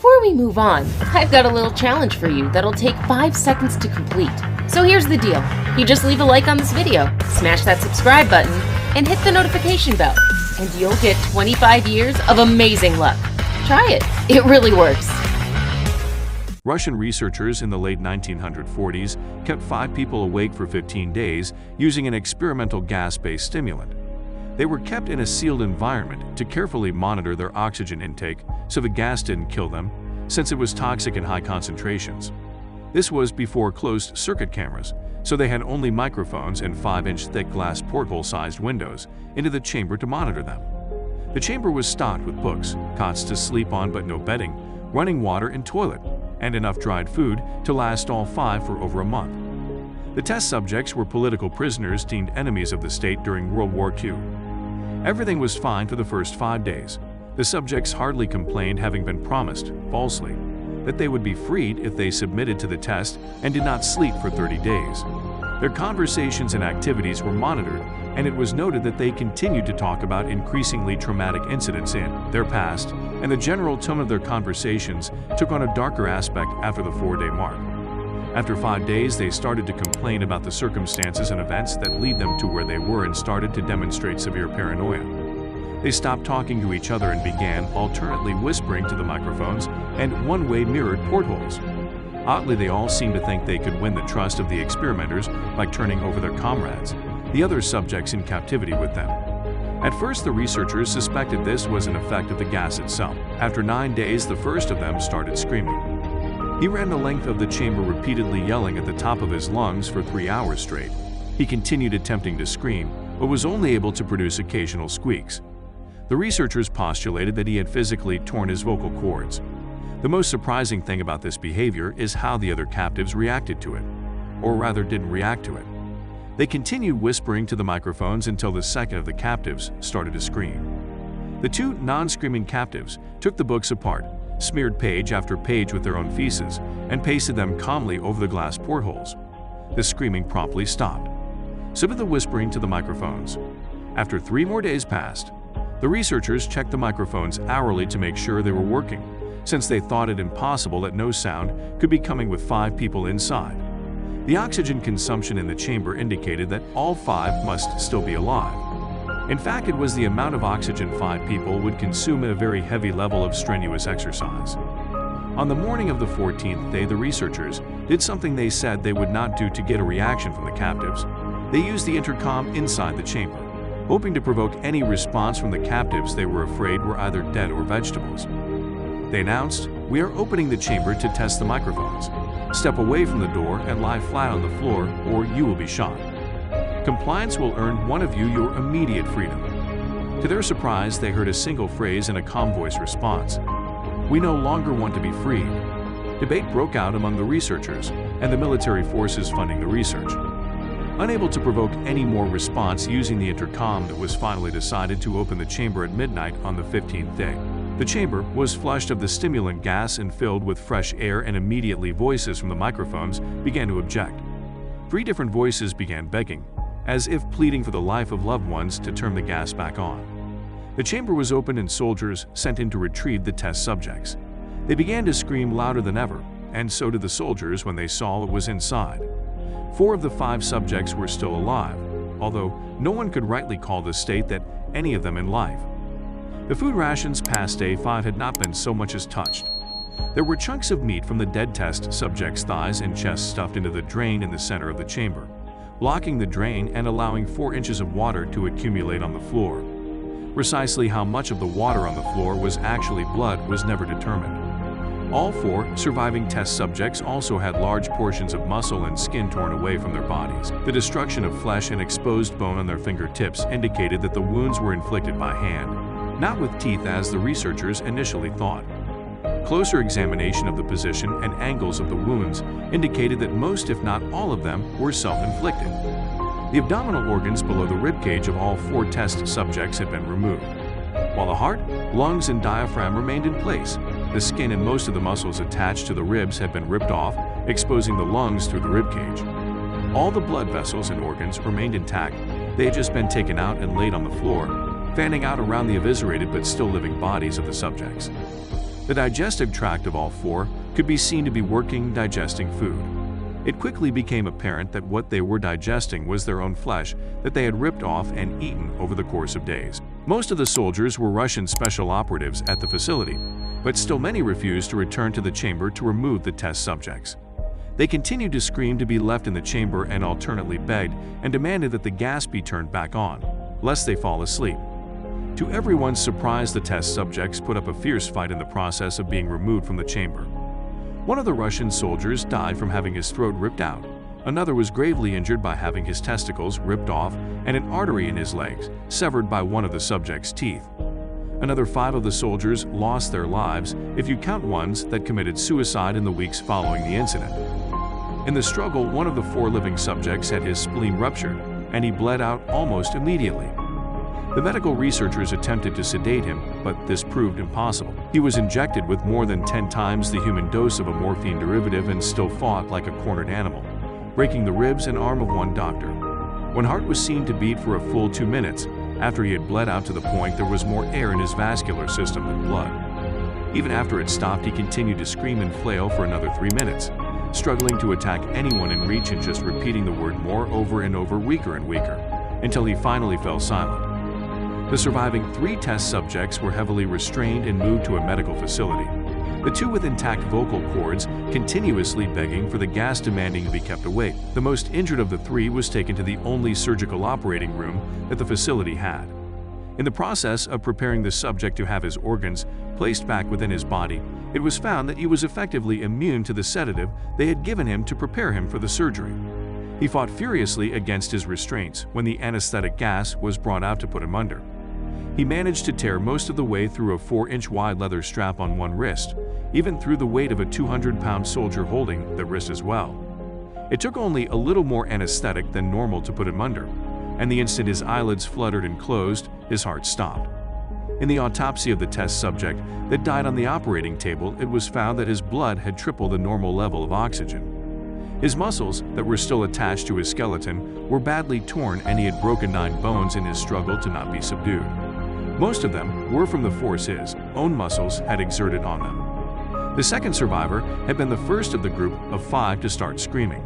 Before we move on, I've got a little challenge for you that'll take 5 seconds to complete. So here's the deal. You just leave a like on this video, smash that subscribe button, and hit the notification bell, and you'll get 25 years of amazing luck. Try it. It really works. Russian researchers in the late 1940s kept 5 people awake for 15 days using an experimental gas-based stimulant. They were kept in a sealed environment to carefully monitor their oxygen intake so the gas didn't kill them, since it was toxic in high concentrations. This was before closed-circuit cameras, so they had only microphones and 5-inch thick glass porthole-sized windows into the chamber to monitor them. The chamber was stocked with books, cots to sleep on but no bedding, running water and toilet, and enough dried food to last all 5 for over a month. The test subjects were political prisoners deemed enemies of the state during World War II. Everything was fine for the first 5 days. The subjects hardly complained, having been promised, falsely, that they would be freed if they submitted to the test and did not sleep for 30 days. Their conversations and activities were monitored, and it was noted that they continued to talk about increasingly traumatic incidents in their past, and the general tone of their conversations took on a darker aspect after the 4-day mark. After 5 days, they started to complain about the circumstances and events that lead them to where they were and started to demonstrate severe paranoia. They stopped talking to each other and began alternately whispering to the microphones and one-way mirrored portholes. Oddly, they all seemed to think they could win the trust of the experimenters by turning over their comrades, the other subjects in captivity with them. At first, the researchers suspected this was an effect of the gas itself. After 9 days, the first of them started screaming. He ran the length of the chamber repeatedly yelling at the top of his lungs for 3 hours straight. He continued attempting to scream, but was only able to produce occasional squeaks. The researchers postulated that he had physically torn his vocal cords. The most surprising thing about this behavior is how the other captives reacted to it, or rather didn't react to it. They continued whispering to the microphones until the second of the captives started to scream. The 2 non-screaming captives took the books apart, smeared page after page with their own feces, and pasted them calmly over the glass portholes. The screaming promptly stopped. So did the whispering to the microphones. After 3 more days passed, the researchers checked the microphones hourly to make sure they were working, since they thought it impossible that no sound could be coming with 5 people inside. The oxygen consumption in the chamber indicated that all 5 must still be alive. In fact, it was the amount of oxygen 5 people would consume at a very heavy level of strenuous exercise. On the morning of the 14th day, the researchers did something they said they would not do to get a reaction from the captives. They used the intercom inside the chamber, hoping to provoke any response from the captives they were afraid were either dead or vegetables. They announced, "We are opening the chamber to test the microphones. Step away from the door and lie flat on the floor, or you will be shot. Compliance will earn one of you your immediate freedom." To their surprise, they heard a single phrase in a calm voice response: "We no longer want to be freed." Debate broke out among the researchers and the military forces funding the research. Unable to provoke any more response using the intercom, it was finally decided to open the chamber at midnight on the 15th day. The chamber was flushed of the stimulant gas and filled with fresh air, and immediately voices from the microphones began to object. 3 different voices began begging, as if pleading for the life of loved ones, to turn the gas back on. The chamber was opened and soldiers sent in to retrieve the test subjects. They began to scream louder than ever, and so did the soldiers when they saw what was inside. 4 of the 5 subjects were still alive, although no one could rightly call the state that any of them in life. The food rations past day 5 had not been so much as touched. There were chunks of meat from the dead test subjects' thighs and chests stuffed into the drain in the center of the chamber, blocking the drain and allowing 4 inches of water to accumulate on the floor. Precisely how much of the water on the floor was actually blood was never determined. All 4 surviving test subjects also had large portions of muscle and skin torn away from their bodies. The destruction of flesh and exposed bone on their fingertips indicated that the wounds were inflicted by hand, not with teeth as the researchers initially thought. Closer examination of the position and angles of the wounds indicated that most, if not all of them, were self-inflicted. The abdominal organs below the ribcage of all 4 test subjects had been removed. While the heart, lungs, and diaphragm remained in place, the skin and most of the muscles attached to the ribs had been ripped off, exposing the lungs through the ribcage. All the blood vessels and organs remained intact. They had just been taken out and laid on the floor, fanning out around the eviscerated but still living bodies of the subjects. The digestive tract of all four could be seen to be working, digesting food. It quickly became apparent that what they were digesting was their own flesh that they had ripped off and eaten over the course of days. Most of the soldiers were Russian special operatives at the facility, but still many refused to return to the chamber to remove the test subjects. They continued to scream to be left in the chamber and alternately begged and demanded that the gas be turned back on, lest they fall asleep. To everyone's surprise, the test subjects put up a fierce fight in the process of being removed from the chamber. One of the Russian soldiers died from having his throat ripped out. Another was gravely injured by having his testicles ripped off and an artery in his legs severed by one of the subject's teeth. Another 5 of the soldiers lost their lives, if you count ones that committed suicide in the weeks following the incident. In the struggle, one of the 4 living subjects had his spleen ruptured, and he bled out almost immediately. The medical researchers attempted to sedate him, but this proved impossible. He was injected with more than 10 times the human dose of a morphine derivative and still fought like a cornered animal, breaking the ribs and arm of one doctor. When heart was seen to beat for a full 2 minutes, after he had bled out to the point there was more air in his vascular system than blood. Even after it stopped, he continued to scream and flail for another 3 minutes, struggling to attack anyone in reach and just repeating the word more over and over, weaker and weaker, until he finally fell silent. The surviving 3 test subjects were heavily restrained and moved to a medical facility. The 2 with intact vocal cords continuously begging for the gas, demanding to be kept awake. The most injured of the 3 was taken to the only surgical operating room that the facility had. In the process of preparing the subject to have his organs placed back within his body, it was found that he was effectively immune to the sedative they had given him to prepare him for the surgery. He fought furiously against his restraints when the anesthetic gas was brought out to put him under. He managed to tear most of the way through a 4-inch wide leather strap on one wrist, even through the weight of a 200-pound soldier holding the wrist as well. It took only a little more anesthetic than normal to put him under, and the instant his eyelids fluttered and closed, his heart stopped. In the autopsy of the test subject that died on the operating table, it was found that his blood had tripled the normal level of oxygen. His muscles that were still attached to his skeleton were badly torn, and he had broken 9 bones in his struggle to not be subdued. Most of them were from the force his own muscles had exerted on them. The second survivor had been the first of the group of 5 to start screaming.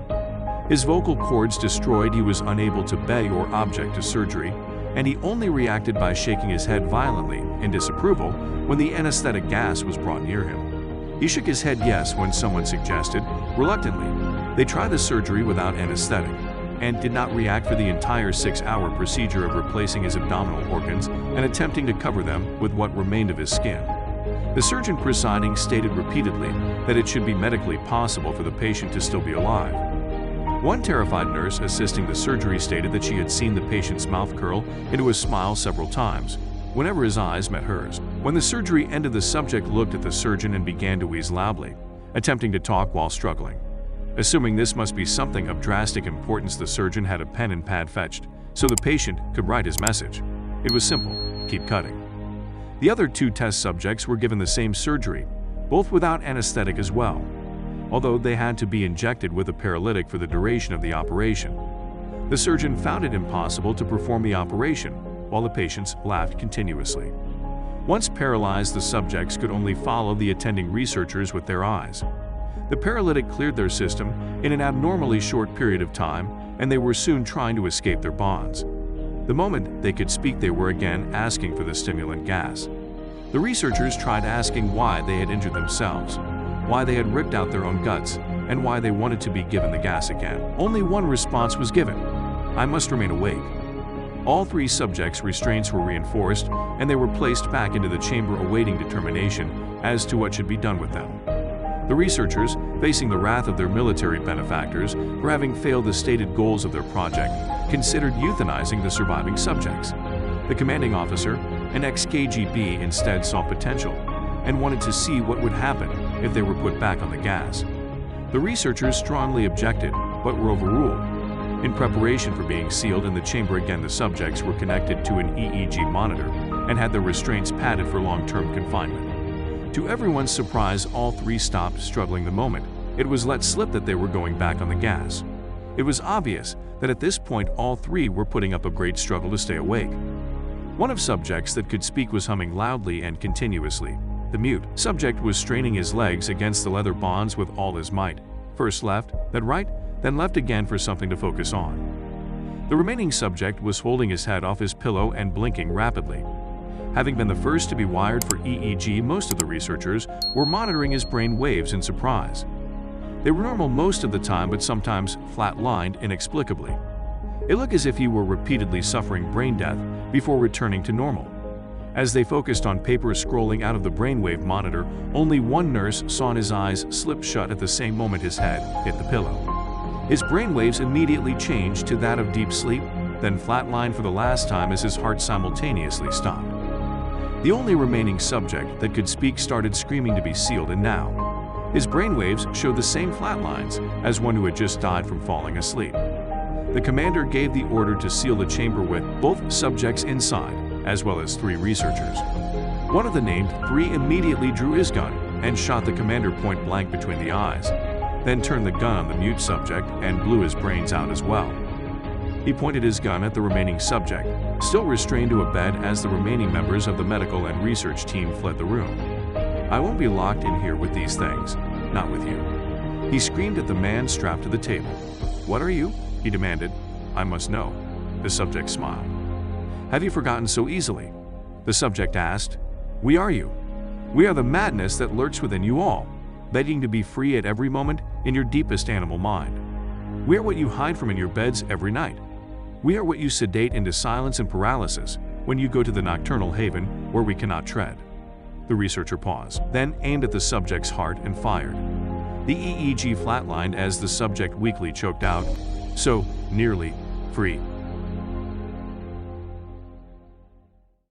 His vocal cords destroyed, he was unable to beg or object to surgery, and he only reacted by shaking his head violently in disapproval when the anesthetic gas was brought near him. He shook his head yes when someone suggested, reluctantly, they try the surgery without anesthetic, and did not react for the entire 6-hour procedure of replacing his abdominal organs and attempting to cover them with what remained of his skin. The surgeon presiding stated repeatedly that it should be medically possible for the patient to still be alive. One terrified nurse assisting the surgery stated that she had seen the patient's mouth curl into a smile several times whenever his eyes met hers. When the surgery ended, the subject looked at the surgeon and began to wheeze loudly, attempting to talk while struggling. Assuming this must be something of drastic importance, the surgeon had a pen and pad fetched so the patient could write his message. It was simple: keep cutting. The other 2 test subjects were given the same surgery, both without anesthetic as well, although they had to be injected with a paralytic for the duration of the operation. The surgeon found it impossible to perform the operation, while the patients laughed continuously. Once paralyzed, the subjects could only follow the attending researchers with their eyes. The paralytic cleared their system in an abnormally short period of time, and they were soon trying to escape their bonds. The moment they could speak, they were again asking for the stimulant gas. The researchers tried asking why they had injured themselves, why they had ripped out their own guts, and why they wanted to be given the gas again. Only one response was given: I must remain awake. All 3 subjects' restraints were reinforced, and they were placed back into the chamber awaiting determination as to what should be done with them. The researchers, facing the wrath of their military benefactors for having failed the stated goals of their project, considered euthanizing the surviving subjects. The commanding officer, an ex-KGB, instead saw potential and wanted to see what would happen if they were put back on the gas. The researchers strongly objected, but were overruled. In preparation for being sealed in the chamber again, the subjects were connected to an EEG monitor and had their restraints padded for long-term confinement. To everyone's surprise, all 3 stopped struggling the moment it was let slip that they were going back on the gas. It was obvious that at this point all 3 were putting up a great struggle to stay awake. One of subjects that could speak was humming loudly and continuously. The mute subject was straining his legs against the leather bonds with all his might. First left, then right, then left again for something to focus on. The remaining subject was holding his head off his pillow and blinking rapidly. Having been the first to be wired for EEG, most of the researchers were monitoring his brain waves in surprise. They were normal most of the time, but sometimes flat-lined inexplicably. It looked as if he were repeatedly suffering brain death before returning to normal. As they focused on papers scrolling out of the brainwave monitor, only one nurse saw his eyes slip shut at the same moment his head hit the pillow. His brainwaves immediately changed to that of deep sleep, then flatlined for the last time as his heart simultaneously stopped. The only remaining subject that could speak started screaming to be sealed, and now his brainwaves showed the same flat lines as one who had just died from falling asleep. The commander gave the order to seal the chamber with both subjects inside, as well as 3 researchers. One of the named 3 immediately drew his gun and shot the commander point blank between the eyes, then turned the gun on the mute subject and blew his brains out as well. He pointed his gun at the remaining subject, still restrained to a bed as the remaining members of the medical and research team fled the room. "I won't be locked in here with these things, not with you," he screamed at the man strapped to the table. "What are you?" he demanded. "I must know." The subject smiled. "Have you forgotten so easily?" The subject asked. "We are you. We are the madness that lurks within you all, begging to be free at every moment in your deepest animal mind. We are what you hide from in your beds every night. We are what you sedate into silence and paralysis when you go to the nocturnal haven where we cannot tread." The researcher paused, then aimed at the subject's heart and fired. The EEG flatlined as the subject weakly choked out, "So, nearly free."